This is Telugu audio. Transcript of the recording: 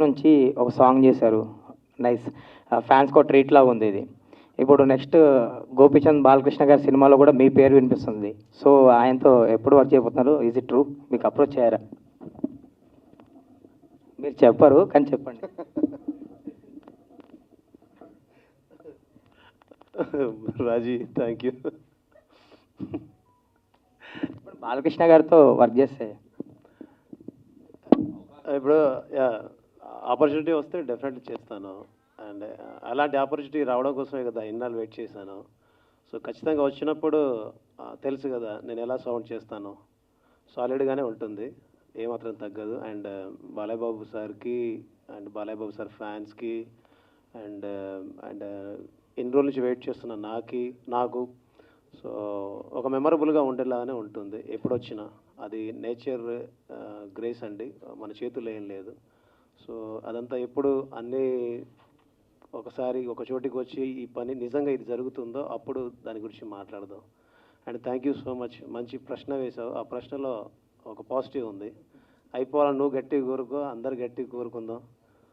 నుంచి ఒక సాంగ్ చేశారు. నైస్. ఫ్యాన్స్‌కో ట్రీట్‌లా ఉంది ఇది. ఇప్పుడు నెక్స్ట్ గోపీచంద్ బాలకృష్ణ గారి సినిమాలో కూడా మీ పేరు వినిపిస్తుంది. సో ఆయనతో ఎప్పుడు వర్క్ చేయబోతున్నారు? Is it true? మీకు అప్రోచ్ అయ్యారా? మీరు చెప్పరు కానీ చెప్పండి. రాజీ, థ్యాంక్ యూ. ఇప్పుడు బాలకృష్ణ గారితో వర్క్ చేస్తే ఇప్పుడు ఆపర్చునిటీ వస్తే డెఫినెట్లీ చేస్తాను. అండ్ అలాంటి ఆపర్చునిటీ రావడం కోసమే కదా ఇన్నాళ్ళు వెయిట్ చేశాను. సో ఖచ్చితంగా వచ్చినప్పుడు తెలుసు కదా నేను ఎలా సౌండ్ చేస్తాను. సాలిడ్గానే ఉంటుంది, ఏమాత్రం తగ్గదు. అండ్ బాలయ్య బాబు సార్కి అండ్ బాలయ్య బాబు సార్ ఫ్యాన్స్కి అండ్ అండ్ ఇన్ని రోజుల నుంచి వెయిట్ చేస్తున్న నాకు సో ఒక మెమరబుల్గా ఉండేలాగానే ఉంటుంది ఎప్పుడు వచ్చినా. అది నేచర్ గ్రేస్ అండి, మన చేతుల్లో ఏం లేదు. సో అదంతా ఎప్పుడు అన్నీ ఒకసారి ఒక చోటికి వచ్చి ఈ పని నిజంగా ఇది జరుగుతుందో అప్పుడు దాని గురించి మాట్లాడదాం. And thank you so much. మంచి ప్రశ్న వేశావు. ఆ ప్రశ్నలో ఒక పాజిటివ్ ఉంది. అయిపోవాలని నువ్వు గట్టిగా కోరుకో, అందరు గట్టిగా కోరుకుందాం.